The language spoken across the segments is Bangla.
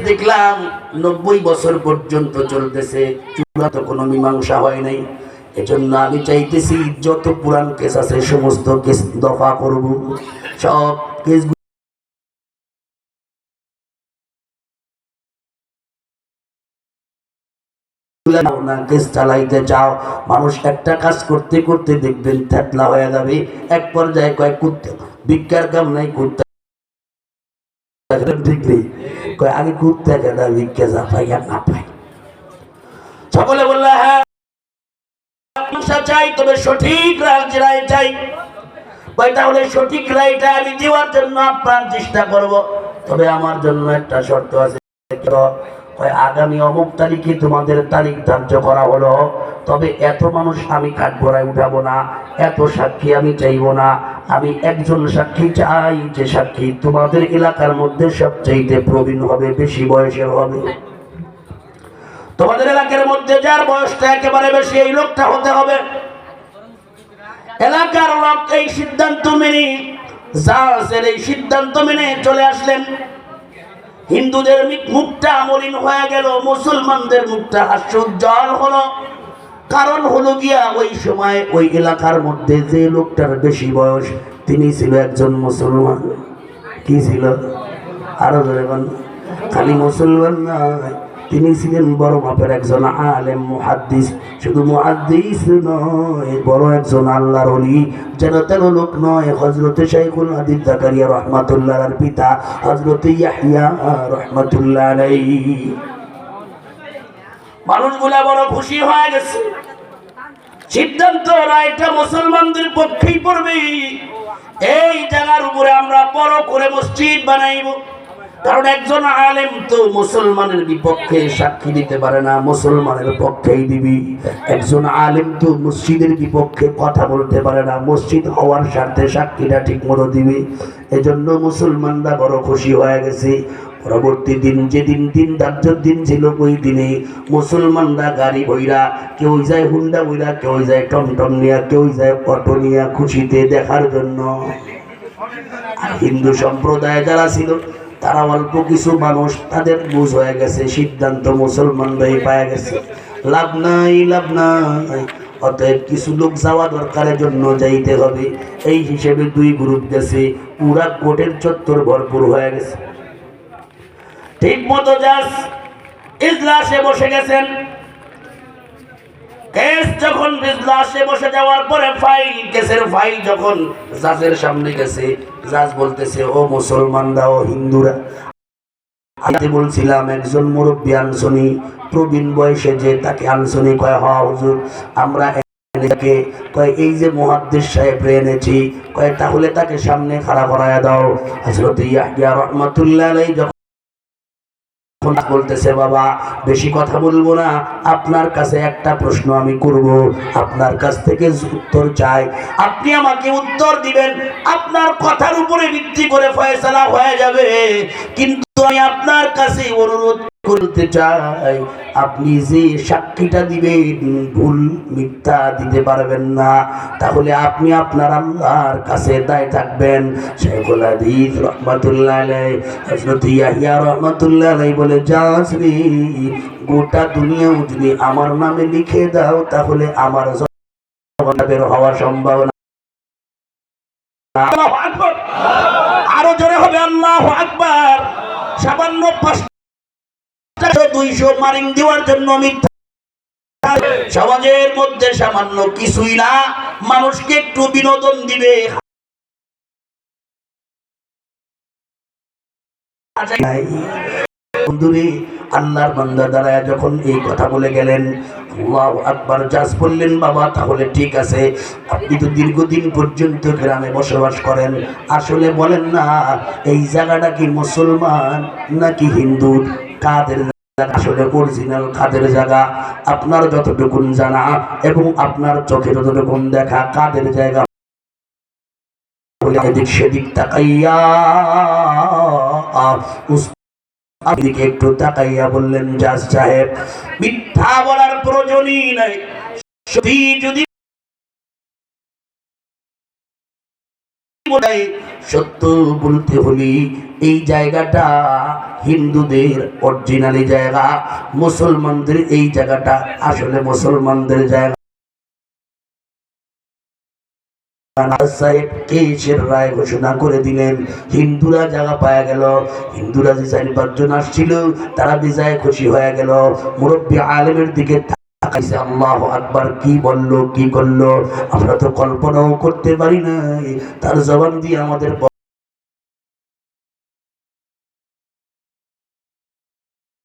দেখলাম 90 বছর পর্যন্ত চলতেছে, চূড়ান্ত কোনো মীমাংসা হয় নাই। এজন্য আমি চাইতেছি যত পুরান কেস আছে সমস্ত কেস দফা করব, সব কেস না কেস চালাইতে চাও। মানুষ একটা কাজ করতে করতে দেখবেন থেতলা হয়ে যাবে, এক পর্যায়ে কয় কুত্তা ভিক্ষার কাম নাই, কুত্তা ঠিক নেই কয় আগে কুত্তা কেনা ভিক্ষা যা পাই আর না পাই। সকলে বললে হ্যাঁ চাই, তবে সঠিক রায় চাই। তাহলে সঠিক রায়টা আমি দেওয়ার জন্য আপনার চেষ্টা করব, তবে আমার জন্য একটা শর্ত আছে। আগামী অমুক তারিখে তোমাদের তারিখ ধার্য করা হলো, তবে এত মানুষ আমি কাঠগড়ায় উঠাবো না, এত সাক্ষী আমি চাইবো না। আমি একজন সাক্ষী চাই, যে সাক্ষী তোমাদের এলাকার মধ্যে সবচেয়ে প্রবীণ হবে, বেশি বয়সের হবে। তোমাদের এলাকার মধ্যে যার বয়সটা একেবারে বেশি, এই লোকটা হতে হবে। এলাকার লোক এই সিদ্ধান্ত মেনে, জাজের এই সিদ্ধান্ত মেনে চলে আসলেন। হিন্দুদের মুখটা মলিন হয়ে গেল, মুসলমানদের মুখটা হাস্যোজ্জ্বল হলো। কারণ হলো গিয়া ওই সময় ওই এলাকার মধ্যে যে লোকটার বেশি বয়স, তিনি ছিল একজন মুসলমান। কি ছিল? আরো ধরে খালি মুসলমান নয়, তিনি ছিলেন বড় মাপের একজন আলেম মুহাদ্দিস। শুধু মুহাদ্দিস নয়, বড় একজন আল্লাহর ওলি। যেন তেন লোক নয়, হযরতে শাইখুল হাদিস জাকারিয়া রাহমাতুল্লাহর পিতা হযরতে ইয়াহইয়া রাহমাতুল্লাহ আলাইহি। মানুষগুলা বড় খুশি হয়ে গেছে, সিদ্ধান্ত রায়টা মুসলমানদের পক্ষেই পড়বে। এই জায়গার উপরে আমরা বড় করে মসজিদ বানাইব, কারণ একজন আলেম তো মুসলমানের বিপক্ষে সাক্ষী দিতে পারে না, মুসলমানের পক্ষেই দিবি। একজন আলেম তো মসজিদের বিপক্ষে কথা বলতে পারে না, মসজিদ হওয়ার স্বার্থে সাক্ষীটা ঠিক মতো দিবি। এজন্য মুসলমানরা বড় খুশি হয়ে গেছে। পরবর্তী দিন, যেদিন দিন ধার্য দিন ছিল, ওই দিনে মুসলমানরা গাড়ি বইরা, কেউ যায় হুন্ডা বইরা, কেউ যায় টমটম নিয়া, কেউ যায় অটো নিয়া খুশিতে দেখার জন্য। হিন্দু সম্প্রদায় যারা ছিল তারা অল্প কিছু মানুষ, তাদের বুঝ হয়ে গেছে সিদ্ধান্ত মুসলমানরাই পায় গেছে, লাভ নাই লাভ নাই, অতএব কিছু লোক যাওয়া দরকারের জন্য যাইতে হবে। এই হিসেবে দুই গ্রুপ গেছে, পুরা কোটের চত্বর ভরপুর হয়ে গেছে। ঠিক মতো জাজ ইজলাসে বসে গেছেন। কেস যখন ইজলাসে বসে যাওয়ার পরে কেসের ফাইল যখন জাজের সামনে গেছে, জাজ বলতেছে, ও মুসলমানরা, ও হিন্দুরা, আমি বলছিলাম একজন মুরব্বী আনসনি, প্রবীণ বয়সে, যে তাকে আনসনি কয়। হ হুজুর, আমরা কয় এই যে মুহাদ্দিস সাহেব এনেছি, কয় তাহলে তাকে সামনে খাড়া করায়া দাও। হযরত ইয়াহইয়া রাহমাতুল্লাহ আলাইহি যখন বলতেছে, বাবা বেশি কথা বলবো না, আপনার কাছে একটা প্রশ্ন আমি করব, আপনার কাছ থেকে উত্তর চাই, আপনি আমাকে উত্তর দিবেন, আপনার কথার উপরে ভিত্তি করে ফয়সালা হয়ে যাবে। কিন্তু আমি আপনার কাছে অনুরোধ করতে চাই, আপনি যে সাক্ষীটা দিবেন ভুল মিথ্যা দিতে পারবেন না, তাহলে আপনি আপনার আল্লাহর কাছে দায় থাকবেন। শাইখুল হাদিস রাহমাতুল্লাহ আলাইহি হযরত ইয়াহইয়া রাহমাতুল্লাহ আলাইহি বলে, জাজ রে, গোটা দুনিয়াও যদি আমার নামে লিখে দাও, তাহলে আমার জবানটা বের হওয়া সম্ভব না। আল্লাহু আকবার, আরো জোরে হবে আল্লাহু আকবার। সামান্য 200 মারিং দেওয়ার জন্য মিথ্যা, সমাজের মধ্যে সামান্য কিছুই না, মানুষকে একটু বিনোদন দিবে। আল্লাহর বান্দা দাঁড়ায় যখন এই কথা বলে গেলেন, আল্লাহু আকবার, জাজ বললেন, বাবা তাহলে ঠিক আছে, আপনি তো দীর্ঘদিন পর্যন্ত গ্রামে বসবাস করেন, আসলে বলেন না এই জায়গাটা কি মুসলমান নাকি হিন্দু, কাদের আসলে অরিজিনাল কাদের জায়গা? আপনার যতটুকু জানা এবং আপনার চোখে যতটুকু দেখা, কাদের জায়গা? এদিক সেদিক তাকাইয়া আপনিকে একটু তাকাইয়া বললেন, জাজ সাহেব মিথ্যা বলার প্রয়োজনই নাই, সত্যি যদি বলে সত্য বলতে হলে এই জায়গাটা হিন্দুদের অরিজিনালি জায়গা, মুসলমানদের এই জায়গাটা আসলে মুসলমানদের জায়গা। সাহেব কেসের রায় ঘোষণা করে দিলেন, হিন্দুরা জায়গা পাওয়া গেল। হিন্দুরা যে 4-5 জন আসছিল তারা বিজয় খুশি হয়ে গেল। মুরব্বী আলেমের দিকে তাকাইছে, আল্লাহু আকবার, কি বললো কি করলো আমরা তো কল্পনাও করতে পারি নাই। তার জবান দিয়ে আমাদের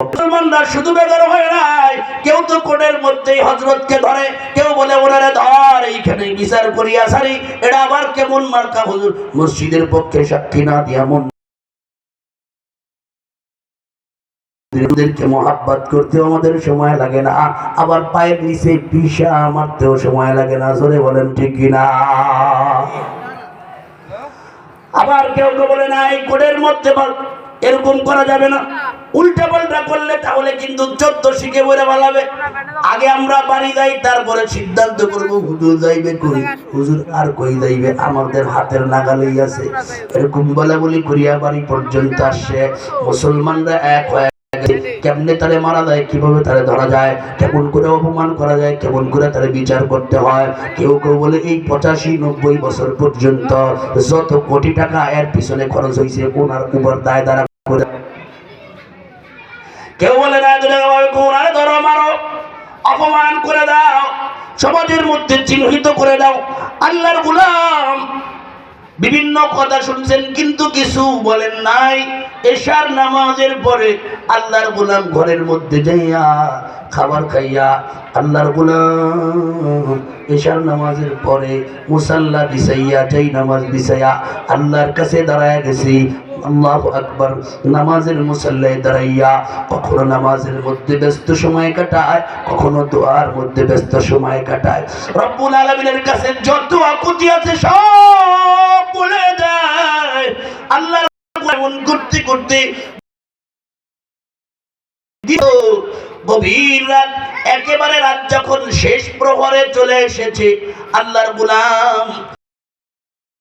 মুসলমানরা শুধু বেগার হয়ে নাই, কেউ তো কোর্টের মধ্যেই হযরতকে ধরে, কেউ বলে ওনারে ধর এইখানে বিচার করিয়া সারি। এটা আবার কেমন মার্কা হুজুর, মসজিদের পক্ষে সাক্ষী না দিয়া মন্দিরকে মহাব্বত করতেও আমাদের সময় লাগে না, আবার পায়ের নিচে পিষা মারতেও সময় লাগে না। জোরে বলেন ঠিক কিনা? আবার কেউ কেউ বলে না এই কোর্টের মধ্যে এরকম করা যাবে না, উল্টা পাল্টা করলে তাহলে কিন্তু 14 শিখে বলে বলাবে। আগে আমরা বাড়ি যাই, তারপরে সিদ্ধান্ত করবো হুজুর যাইবে কই, হুজুর আর কই যাইবে, আমাদের হাতের নাগালেই আছে। এরকম বলা বলি করিয়া বাড়ি পর্যন্ত আসছে। মুসলমানরা এক হয়ে কেমনে তারে মারা যায়, কিভাবে তারে ধরা যায়, কেমন করে অপমান করা যায়, কেমন করে তারে বিচার করতে হয়। কেউ কেউ বলে এই 85-90 বছর পর্যন্ত যত কোটি টাকা এর পিছনে খরচ হয়েছে ওনার উপর দায় দাঁড়া করে। কেউ বলে না ওনারে ধরো মারো, অপমান করে দাও, সমাজের মধ্যে চিহ্নিত করে দাও। আল্লাহর গোলাম বিভিন্ন কথা শুনছেন কিন্তু কিছু বলেন নাই। এশার নামাজের পরে আল্লাহর গোলাম ঘরের মধ্যে যাইয়া খাবার খাইয়া, আল্লাহর গোলাম এশার নামাজের পরে মুসাল্লা বিছাইয়া, যাই নামাজ বিছাইয়া আল্লাহর কাছে দাঁড়ায় গেছি। আল্লাহু আকবার। নামাজের মুসাল্লায় দাঁড়াইয়া কখনো নামাজের মধ্যে ব্যস্ত সময় কাটায়, কখনো দোয়ার মধ্যে ব্যস্ত সময় কাটায়। রব্বুল আলামিনের কাছে যত আকুতি আছে সব বলে দেয়। আল্লাহর গুণ করতে করতে গভীর রাত, একেবারে রাত যখন শেষ প্রহরে চলে এসেছে, আল্লাহর গোলাম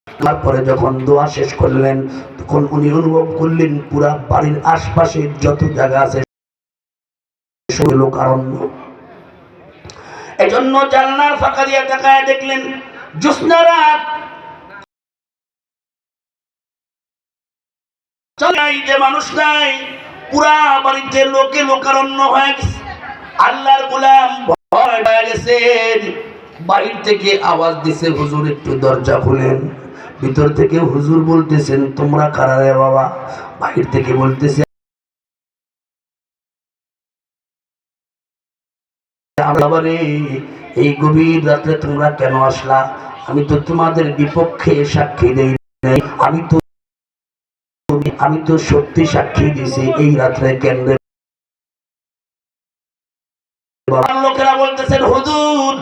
তারপরে যখন দোয়া শেষ করলেন তখন উনি অনুভব করলেন পুরা বাড়ির আশপাশে যত জায়গা আছে সব লোকারণ্য। এজন্য জানলার ফাঁকা দিয়ে তাকায় দেখলেন জ্যোৎস্না রাত, যে মানুষ নাই, পুরা বাড়িতে লোকে লোকারণ্য হয়ে গেছে। আল্লাহর গোলাম ভয় পেয়ে গেছেন। বাহির থেকে আওয়াজ দিছে, হুজুর একটু দরজা খুলেন। ভিতর থেকে হুজুর বলতেছেন তোমরা কারা রে বাবা? বাহির থেকে বলতেছে এই গভীর রাত্রে তোমরা কেন আসলা? আমি তো তোমাদের বিপক্ষে সাক্ষী দেই নাই, আমি তো সত্যি সাক্ষী দিছি। এই রাত্রে কেন? লোকেরা বলতেছেন হুজুর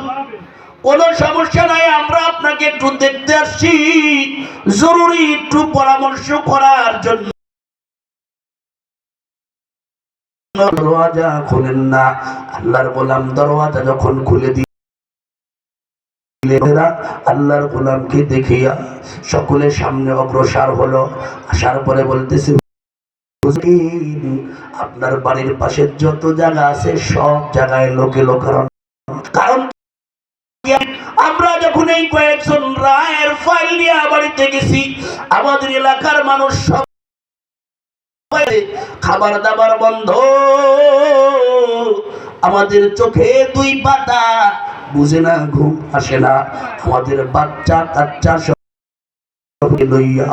কোন সমস্যা নাই, আমরা আপনাকে একটু দেখতে আসছি, জরুরি একটু পরামর্শ করার জন্য। দরওয়াজা খুলেন না। আল্লাহর গোলাম দরওয়াজা যখন খুলে দিলেন, আল্লাহর গোলামকে দেখিয়া সকলের সামনে অগ্রসর হলো। আসার পরে বলতেছে আপনার বাড়ির পাশে যত জায়গা আছে সব জায়গায় লোকে লোকারণ্য। কারণ আমরা যখন এই কয়েকজন রায়ের ফাইল নিয়ে বাড়িতে গেছি, আমাদের এলাকার মানুষ সব খাবার দাবার বন্ধ, আমাদের চোখে 2 পাতা বুঝে না, ঘুম আসে না। আমাদের বাচ্চা কাচ্চা লইয়া,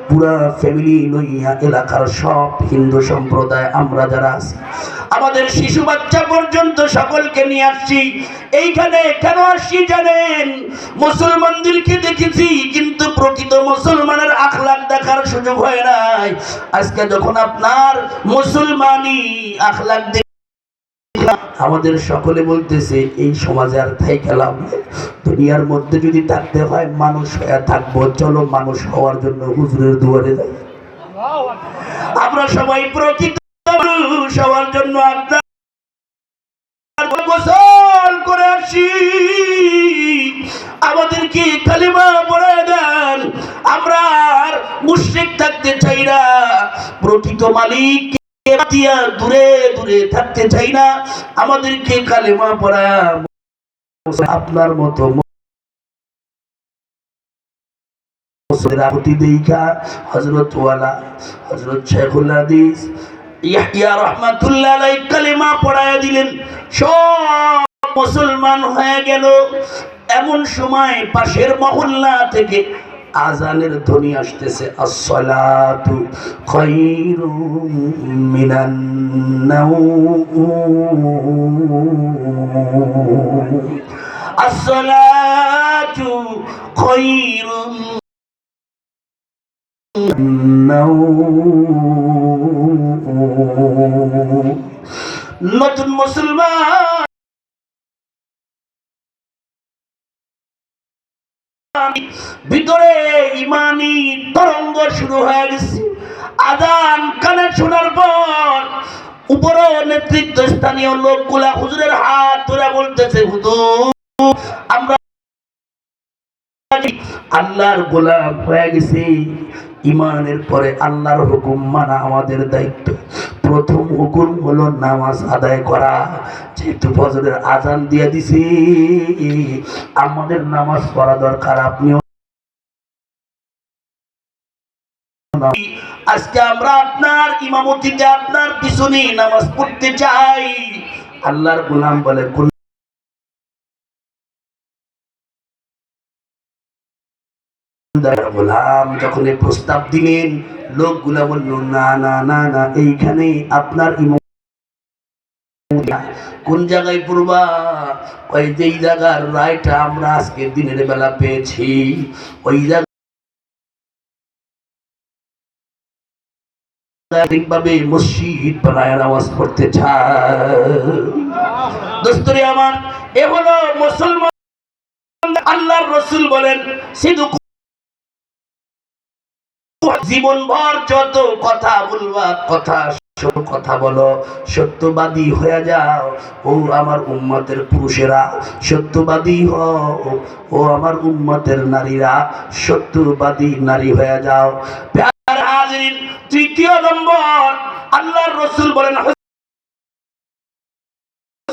পুরা ফ্যামিলি লইয়া, এলাকার সব হিন্দু সম্প্রদায় আমরা যারা আছি, আমাদের শিশু বাচ্চা পর্যন্ত সকলকে নিয়ে আসছি। এইখানে কেন আসছি জানেন? মুসলমানদেরকে দেখেছি কিন্তু প্রকৃত মুসলমানের আখলাক দেখার সুযোগ হয় নাই। আজকে যখন আপনার মুসলমানি আখলাক আমাদের সকলে বলতেছে এই সমাজে আর থাইকা লাভ নেই, দুনিয়ার মধ্যে যদি থাকতে হয় মানুষ হয়ে থাকবো, চলো মানুষ হওয়ার জন্য হুজুরের দুয়ারে যাই। আমরা সবাই প্রকৃত মানুষ হওয়ার জন্য আপনার গোসল করে আসি, আমাদেরকে কালিমা পড়ে দেন। আমরা থাকতে চাই না, প্রকৃত মালিক দূরে দূরে থাকতে চাই না। আমাদেরকে কালেমা পড়া আপনার মতো হযরত ওয়ালা হযরত শাইখুল হাদিস ইয়াহইয়া রাহমাতুল্লাহ আলাইহি কালেমা পড়ায়া দিলেন, সব মুসলমান হয়ে গেল। এমন সময় পাশের মহল্লা থেকে আজানের ধ্বনি আসতেছে, আসসালাতু খায়রুম মিনান নাওম, আসসালাতু খায়রুম নাওম। নতুন মুসলমান ভিতরে ইমানি তরঙ্গ শুরু হয়ে গেছে। আযান কানে শোনার পর উপর নেতৃত্ব স্থানীয় লোকগুলা হুজুরের হাত ধরে বলতেছে, হুজুর আমরা আল্লাহর গোলাম হয়ে গেছি, ইমানের পরে আল্লাহর হুকুম মানা আমাদের দায়িত্ব। প্রথম হুকুম হলো নামাজ আদায় করা। যেহেতু ফজরের আজান দিয়ে দিছি, আমাদের নামাজ পড়া দরকার। আপনিও আজকে আমরা আপনার ইমামতিতে আপনার পিছনে নামাজ পড়তে চাই। আল্লাহর গোলাম বলে, গোলাম যখন প্রস্তাব দিলেন, লোকগুলা বলল, না না না না, এইখানে আপনার ইমাম কোন জায়গায় পড়বা? ওই যেই জায়গার রায়টা আমরা আজকে দিনের বেলা পেয়েছি, ওই ভাবে মসজিদ বানায় নামাজ পড়তে চায়। দোস্তরে আমার, এ হলো মুসলমান। আল্লাহর রাসূল বলেন, জীবন ভর যত কথা বলবা, কথা বলো, সত্যবাদী হয়ে যাও। ও আমার উম্মতের পুরুষেরা সত্যবাদী হও, ও আমার উম্মতের নারীরা সত্যবাদী নারী হয়ে যাও। তৃতীয় নম্বর, আল্লাহর রাসূল বলেন,